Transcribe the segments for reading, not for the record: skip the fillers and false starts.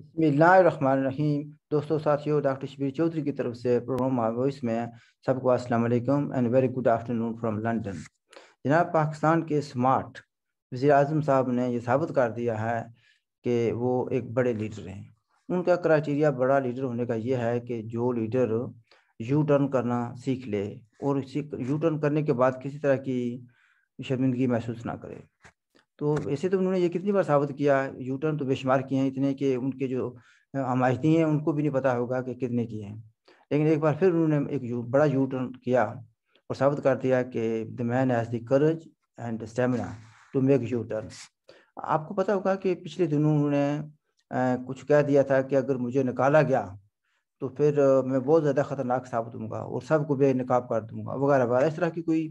बिस्मिल्लाहिर्रहमानिर्रहीम। दोस्तों, साथियों, डॉक्टर शबीर चौधरी की तरफ से प्रोग्राम माय वॉइस में सबको अस्सलाम वालेकुम and very good afternoon from London. जनाब, पाकिस्तान के स्मार्ट वज़ीर आज़म साहब ने ये साबित कर दिया है कि वो एक बड़े लीडर हैं। उनका क्राइटेरिया बड़ा लीडर होने का ये है कि जो लीडर यू टर्न करना सीख ले और यू टर्न करने के बाद किसी तरह की शर्मिंदगी महसूस ना करे। तो ऐसे तो उन्होंने ये कितनी बार साबित किया, यू टर्न तो बेशुमार किए हैं, इतने कि उनके जो हमायती हैं उनको भी नहीं पता होगा कि कितने किए हैं। लेकिन एक बार फिर उन्होंने एक बड़ा यू टर्न किया और साबित कर दिया कि the man has the courage and stamina to make U turn. आपको पता होगा कि पिछले दिनों उन्होंने कुछ कह दिया था कि अगर मुझे निकाला गया तो फिर मैं बहुत ज़्यादा ख़तरनाक साबित होऊंगा और सबको बेनकाब कर दूंगा वगैरह वगैरह। इस तरह की कोई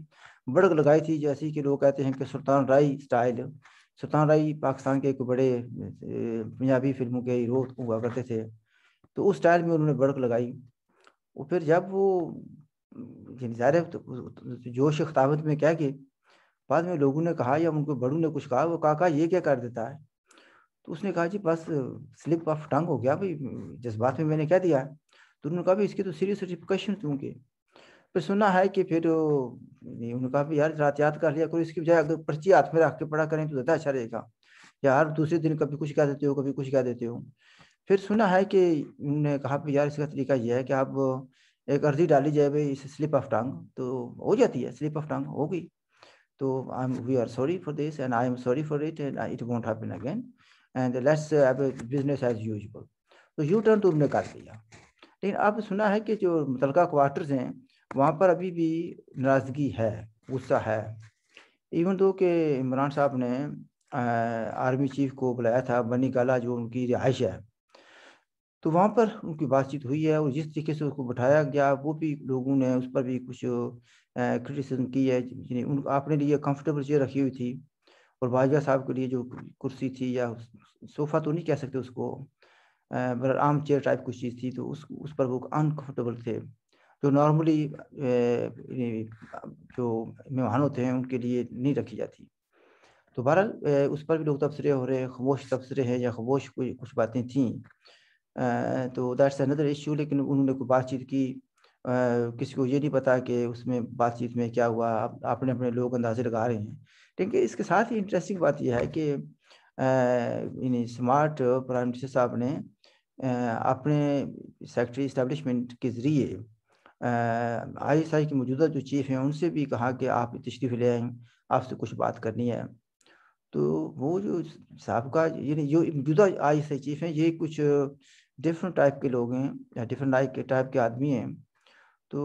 बढ़क लगाई थी, जैसी कि लोग कहते हैं कि सुल्तान राई स्टाइल। सुल्तान राई पाकिस्तान के एक बड़े पंजाबी फिल्मों के हीरो हुआ करते थे, तो उस स्टाइल में उन्होंने बढ़क लगाई। और फिर जब वो ज़ाहिर है तो जोश खिताबत में क्या कि बाद में लोगों ने कहा या उनको बड़ों ने कुछ कहा, वो काका ये क्या कर देता है। तो उसने कहा जी बस स्लिप ऑफ टंग हो गया भाई, जज्बात में मैंने कह दिया। तो उन्होंने कहा भी इसके तो सीरियस रिप्रिकॉशन होंगे। फिर सुना है कि फिर उन्होंने कहा भी यार रात याद कर लिया करो, इसकी बजाय अगर पर्ची हाथ में रख के पढ़ा करें तो ज़्यादा अच्छा रहेगा। यार दूसरे दिन कभी कुछ कह देते हो, कभी कुछ कह देते हो। फिर सुना है कि उन्होंने कहा भी यार इसका तरीका ये है कि आप एक अर्जी डाली जाए भाई इस स्लिप ऑफ टंग, तो हो जाती है, स्लिप ऑफ टंग हो गई। तो I am we are sorry for this and I am sorry for it and it won't happen again and let's have business as usual. तो यू टर्न तो उन्होंने कर दिया। लेकिन अब सुना है कि जो मुतलका क्वार्टर्स हैं वहाँ पर अभी भी नाराज़गी है, गुस्सा है। इवन दो कि इमरान साहब ने आर्मी चीफ को बुलाया था बनी गाला, जो उनकी रिहाइश है, तो वहाँ पर उनकी बातचीत हुई है और जिस तरीके से उसको बैठाया गया वो भी लोगों ने उस पर भी कुछ क्रिटिसिज्म की है। उन अपने लिए कंफर्टेबल चेयर रखी हुई थी और बाजवा साहब के लिए जो कुर्सी थी, या सोफ़ा तो नहीं कह सकते उसको, पर आर्म चेयर टाइप कुछ चीज़ थी, तो उस पर वो अनकंफर्टेबल थे, जो नॉर्मली जो मेहमान होते हैं उनके लिए नहीं रखी जाती। तो बहरहाल उस पर भी लोग तबसरे हो रहे हैं, खामोश तबसरे हैं या खामोश कोई कुछ बातें थीं। तो दैट्स अनदर इश्यू। लेकिन उन्होंने कोई बातचीत की, किसी को ये नहीं पता कि उसमें बातचीत में क्या हुआ, अपने अपने लोग अंदाजे लगा रहे हैं। लेकिन इसके साथ ही इंटरेस्टिंग बात यह है कि इन स्मार्ट प्राइम मिनिस्टर साहब ने अपने सेक्रेटरी इस्टेब्लिशमेंट के ज़रिए ISI के मौजूदा जो चीफ हैं उनसे भी कहा कि आप तशरीफ़ ले आएँ, आपसे कुछ बात करनी है। तो वो जो साहब का यानी जो मौजूदा ISI चीफ हैं, ये कुछ डिफरेंट टाइप के लोग हैं या डिफरेंट टाइप के आदमी हैं। तो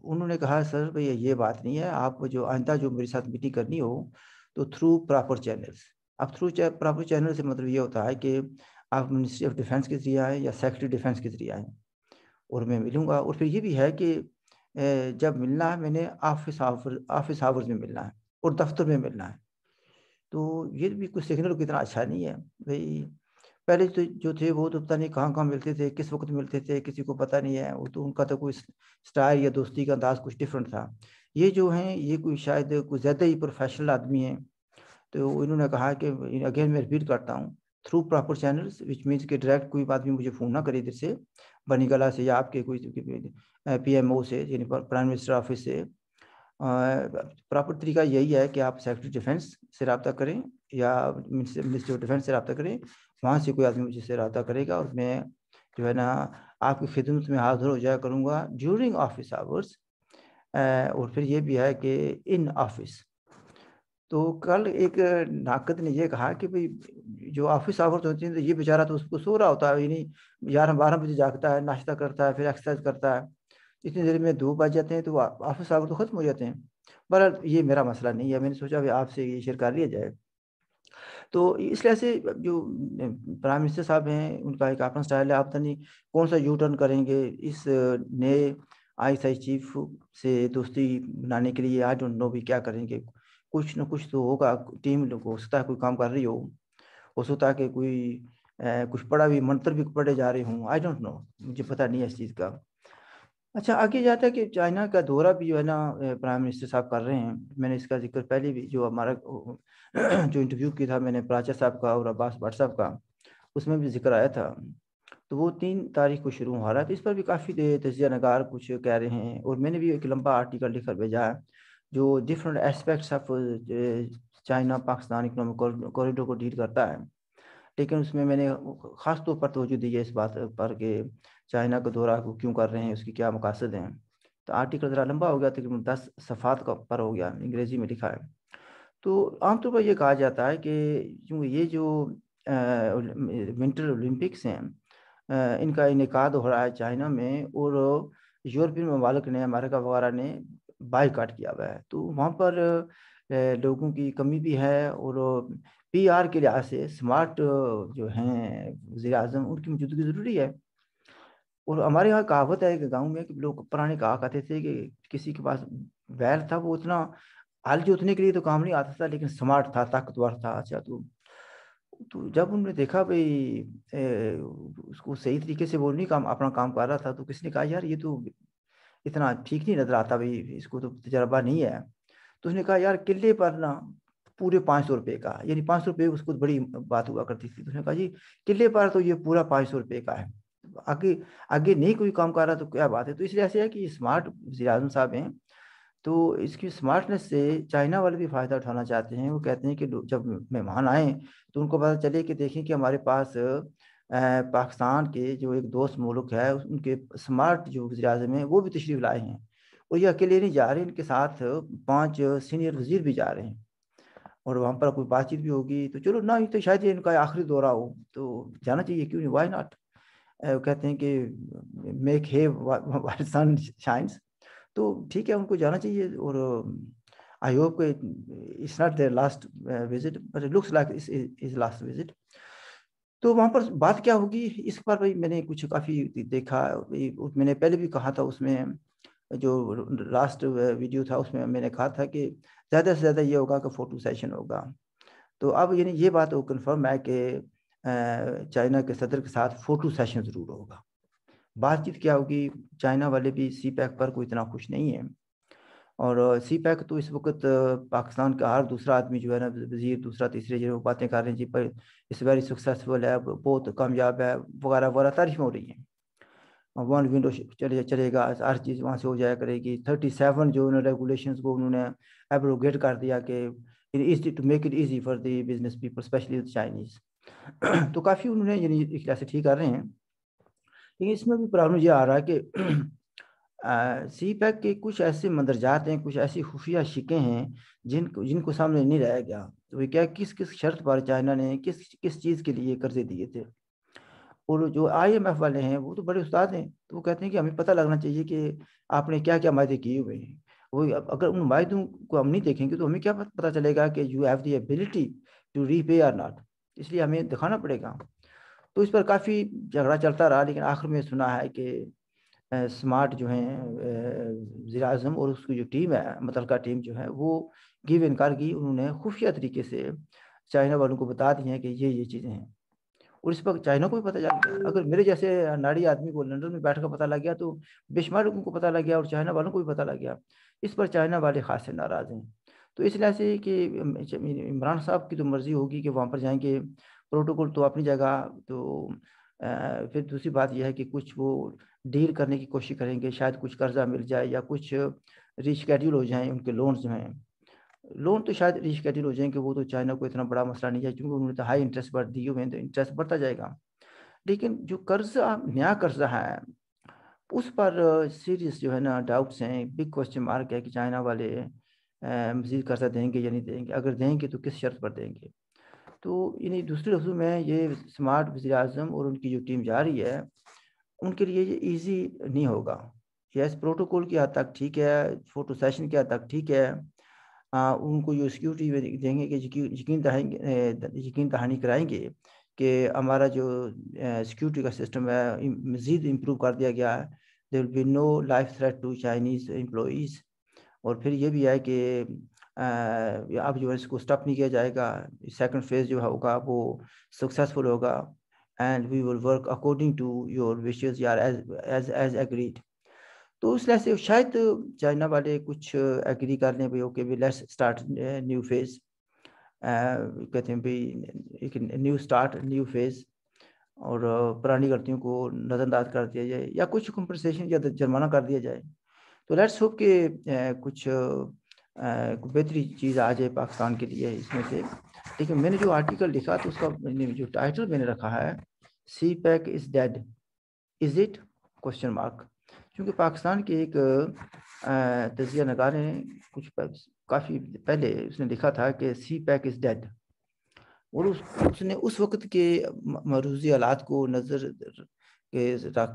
उन्होंने कहा सर भई ये बात नहीं है, आप जो आइंदा जो मेरे साथ मीटिंग करनी हो तो थ्रू प्रॉपर चैनल्स। अब थ्रू प्रॉपर चैनल से मतलब ये होता है कि आप मिनिस्ट्री ऑफ डिफेंस के ज़रिए आएँ या सेक्रेटरी डिफेंस के ज़रिए आएँ और मैं मिलूँगा। और फिर ये भी है कि जब मिलना है मैंने ऑफ़िस आवर्स में मिलना है और दफ़्तर में मिलना है। तो ये भी कुछ सिग्नल कितना अच्छा नहीं है। भई पहले तो जो थे वो तो पता नहीं कहाँ-कहाँ मिलते थे, किस वक़्त मिलते थे, किसी को पता नहीं है। वो तो उनका तो कोई स्टाइल या दोस्ती का अंदाज़ कुछ डिफरेंट था। ये जो हैं ये कोई शायद कुछ ज़्यादा ही प्रोफ़ेशनल आदमी हैं। तो इन्होंने कहा कि अगेन मैं रिपीट करता हूँ, through proper channels which means कि डायरेक्ट कोई आदमी मुझे फ़ोन ना करे इधर से, बनीकला से या आपके कोई PMO से, यानी प्राइम मिनिस्टर ऑफिस से। प्रॉपर तरीका यही है कि आप सेक्रेटरी डिफेंस से रब्ता करें या मिनिस्ट्री ऑफ डिफेंस से रब्ता करें। वहाँ से कोई आदमी मुझसे रब्ता करेगा और मैं जो है ना आपकी खिदमत में हाज़िर हो जाया करूँगा ड्यूरिंग ऑफिस आवर्स। और फिर ये भी है कि इन ऑफिस। तो कल एक नाकद ने ये कहा कि भई जो ऑफिस आवर्स होते हैं तो ये बेचारा तो उसको सो रहा होता है, यानी 11-12 बजे जागता है, नाश्ता करता है, फिर एक्सरसाइज करता है। इतनी देर में 2 बज जाते हैं तो ऑफिस आवर तो खत्म हो जाते हैं। बहरहाल ये मेरा मसला नहीं है, मैंने सोचा भी आपसे ये शेयर कर लिया जाए। तो इसलिए से जो प्राइम मिनिस्टर साहब हैं उनका एक अपना स्टाइल है, आप पता नहीं कौन-सा यू टर्न करेंगे इस नए आईएसआई चीफ से दोस्ती बनाने के लिए। आई डोंट नो भी क्या करेंगे। कुछ न कुछ तो होगा, टीम लोग हो सकता है कोई काम कर रही हो सकता है कि कोई कुछ पढ़ा भी मंत्र भी पढ़े जा रहे हों, आई डोंट नो, मुझे पता नहीं है इस चीज़ का। अच्छा, आगे जाता है कि चाइना का दौरा भी जो है ना प्राइम मिनिस्टर साहब कर रहे हैं। मैंने इसका ज़िक्र पहले भी जो हमारा जो इंटरव्यू किया था मैंने प्राचा साहब का और अब्बास भट्ट साहब का, उसमें भी जिक्र आया था। तो वो 3 तारीख को शुरू हो रहा है। तो इस पर भी काफ़ी तजिया नगार कुछ कह रहे हैं, और मैंने भी एक लंबा आर्टिकल लिखकर भेजा है जो different aspects of China Pakistan economic corridor को डील करता है। लेकिन उसमें मैंने ख़ास तौर पर तवज्जो दी है इस बात पर कि चाइना का दौरा को क्यों कर रहे हैं, उसकी क्या मकासद हैं। तो आर्टिकल ज़रा लंबा हो गया, तकरीबन 10 सफ़ात का पर हो गया, अंग्रेज़ी में लिखा है। तो आमतौर पर यह कहा जाता है कि क्योंकि ये जो विंटर ओलंपिक्स हैं, इनका इनेकाद हो रहा है चाइना में, और यूरोपियन ममालिक ने, अमेरिका वगैरह ने बाइकाट किया हुआ है। तो वहाँ पर लोगों की कमी भी है, और पीआर के लिहाज से स्मार्ट जो हैं वज़ीर आज़म, उनकी मौजूदगी ज़रूरी है। और हमारे यहाँ कहावत है कि गांव में कि लोग पुराने कहा करते थे कि किसी के पास बैल था, वो उतना हल जोतने के लिए तो काम नहीं आता था, लेकिन स्मार्ट था, ताकतवर था। अच्छा, तो जब उन्होंने देखा भाई उसको सही तरीके से वो नहीं काम अपना काम कर रहा था, तो किसी ने कहा यार ये तो इतना ठीक नहीं नजर आता भाई, इसको तो तजर्बा नहीं है। तो उसने कहा यार किले पर ना पूरे 500 रुपये का, यानी 500 रुपये उसको बड़ी बात हुआ करती थी। तो उसने कहा जी किले पर तो ये पूरा 500 रुपये का है, आगे आगे नहीं कोई काम कर रहा तो क्या बात है। तो इसलिए ऐसे है कि स्मार्ट वज़ीर आज़म साहब हैं, तो इसकी स्मार्टनेस से चाइना वाले भी फ़ायदा उठाना चाहते हैं। वो कहते हैं कि जब मेहमान आए तो उनको पता चले कि देखें कि हमारे पास पाकिस्तान के जो एक दोस्त मुल्क है, उनके स्मार्ट जो वज़ीर आज़म हैं वो भी तशरीफ़ लाए हैं, और ये अकेले नहीं जा रहे, इनके साथ 5 सीनियर वज़ीर भी जा रहे हैं, और वहाँ पर कोई बातचीत भी होगी। तो चलो ना, ये तो शायद ये इनका आखिरी दौरा हो, तो जाना चाहिए, क्यों नहीं, वाई नॉट। वो कहते हैं कि मेक हे सन शाइन्स, तो ठीक है, उनको जाना चाहिए। और I hope it's not their last visit, but it looks like is last visit. तो वहाँ पर बात क्या होगी इस पर भाई, मैंने कुछ काफ़ी देखा। मैंने पहले भी कहा था, उसमें जो लास्ट वीडियो था उसमें मैंने कहा था कि ज़्यादा से ज़्यादा ये होगा कि फ़ोटो सेशन होगा। तो अब यानी ये बात वो कन्फर्म है कि चाइना के सदर के साथ फ़ोटो सेशन ज़रूर होगा। बातचीत क्या होगी, चाइना वाले भी सी पैक पर कोई इतना खुश नहीं है, और सी पैक तो इस वक्त पाकिस्तान का हर दूसरा आदमी जो है ना, वजीर दूसरा तीसरे जो बातें कर रहे हैं जी पर इस वेरी सक्सेसफुल है, बहुत कामयाब है, वगैरह वगैरह तारीफ हो रही है। वन विंडो चलेगा, हर चीज़ वहाँ से हो जाया करेगी। 37 जो उन्होंने रेगुलेशंस को उन्होंने एब्रोगेट कर दिया कि it to make it easy for the business people specially Chinese. तो काफ़ी उन्होंने यानी एक तरह से ठीक कर रहे हैं। लेकिन इसमें भी प्रॉब्लम ये आ रहा है कि सी पैक के कुछ ऐसे मंदरजात हैं, कुछ ऐसी खुफिया शिकें हैं जिनको जिनको सामने नहीं लाया गया। तो ये क्या, किस किस शर्त पर चाइना ने किस किस चीज़ के लिए कर्जे दिए थे। और जो IMF वाले हैं वो तो बड़े उस्ताद हैं, तो वो कहते हैं कि हमें पता लगना चाहिए कि आपने क्या क्या वायदे किए हुए हैं। वो अगर उन वायदों को हम नहीं देखेंगे तो हमें क्या पता चलेगा कि you have the ability to repay और नॉट, इसलिए हमें दिखाना पड़ेगा। तो इस पर काफ़ी झगड़ा चलता रहा, लेकिन आखिर में सुना है कि स्मार्ट जो हैं वज़ीर आज़म और उसकी जो टीम है, मुतलका टीम जो है, वो गिव इनकार की, उन्होंने खुफिया तरीके से चाइना वालों को बता दी हैं कि ये चीज़ें हैं। और इस पर चाइना को भी पता चल गया। अगर मेरे जैसे नाड़ी आदमी को लंदन में बैठ कर पता लग गया तो बेशुमार लोगों को पता लग गया, और चाइना वालों को भी पता लग गया। इस पर चाइना वाले खास से नाराज़ हैं। तो इस लिहाज से कि इमरान साहब की तो मर्ज़ी होगी कि वहाँ पर जाएंगे, प्रोटोकॉल तो अपनी जगह। तो फिर दूसरी बात यह है कि कुछ वो डील करने की कोशिश करेंगे, शायद कुछ कर्जा मिल जाए या कुछ रिशेड्यूल हो जाए उनके लोन्स जो हैं। लोन तो शायद रिशेड्यूल हो जाएंगे, वो तो चाइना को इतना बड़ा मसला नहीं है, क्योंकि उन्होंने तो हाई इंटरेस्ट पर दिए हुए हैं, तो इंटरेस्ट बढ़ता जाएगा। लेकिन जो कर्जा नया कर्जा है उस पर सीरियस जो है ना डाउट्स हैं, बिग क्वेश्चन मार्क है कि चाइना वाले मज़ीद कर्जा देंगे या नहीं देंगे, अगर देंगे तो किस शर्त पर देंगे। तो इन्हीं दूसरे लफ्ज़ों में ये स्मार्ट वज़ीर आज़म और उनकी जो टीम जा रही है, उनके लिए ये ईजी नहीं होगा। यस, प्रोटोकॉल की हद तक ठीक है, फोटो सेशन की हद तक ठीक है, उनको जो सिक्योरिटी देंगे कि यकीन दहानी कराएंगे कि हमारा जो सिक्योरिटी का सिस्टम है मज़ीद इम्प्रूव कर दिया गया है, there will be no life threat to Chinese employees. और फिर ये भी है कि अब जो है इसको स्टॉप नहीं किया जाएगा, सेकंड फेज़ जो होगा वो सक्सेसफुल होगा, and we will work according to your wishes यार एज एज एग्रीड। तो उस लिहाज से शायद चाइना वाले कुछ एग्री कर लें भाई, ओके भी लेट्स स्टार्ट न्यू फेज, कहते हैं भाई एक न्यू स्टार्ट न्यू फेज। और पुरानी गलतियों को नज़रअंदाज कर दिया जाए या कुछ कंपनसेशन या जुर्माना कर दिया जाए। तो लेट्स होप कि कुछ बेहतरी चीज़ आ जाए पाकिस्तान के लिए इसमें से। लेकिन मैंने जो आर्टिकल लिखा तो उसका जो टाइटल मैंने रखा है, CPEC is dead, is it question mark. क्योंकि पाकिस्तान के एक तजिया नगार ने कुछ काफ़ी पहले उसने लिखा था कि सी पैक इज़ डेड, और उसने उस वक्त के मरूजी हालात को नज़र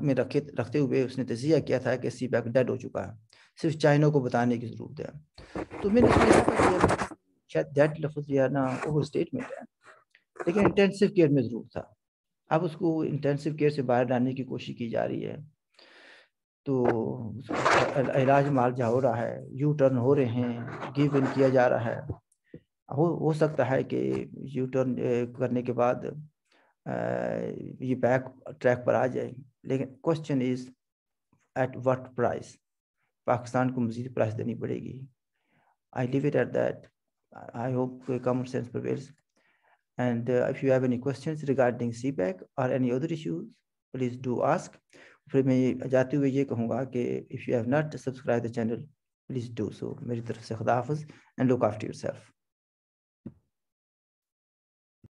में रखते हुए उसने तजिया किया था कि सी पैक डेड हो चुका है, सिर्फ चाइना को बताने की ज़रूरत है। तो मैंने इसमें शायद डेड लफ्ज़ या ना ओवर स्टेटमेंट है, लेकिन इंटेंसिव केयर में ज़रूर था। अब उसको इंटेंसिव केयर से बाहर लाने की कोशिश की जा रही है, तो इलाज मालजा हो रहा है, यू टर्न हो रहे हैं, गिव इन किया जा रहा है। हो सकता है कि यू टर्न करने के बाद ये बैक ट्रैक पर आ जाए, लेकिन question is at what price. Pakistan को मजीद प्राइस देनी पड़ेगी। I live it at that. I hope common sense prevails, and if you have any questions regarding CPAC or any other issues, please do ask. फिर मैं जाते हुए ये कहूँगा कि if you have not subscribed the channel, please do so. मेरी तरफ से खुदा हाफ़िज़ and look after yourself.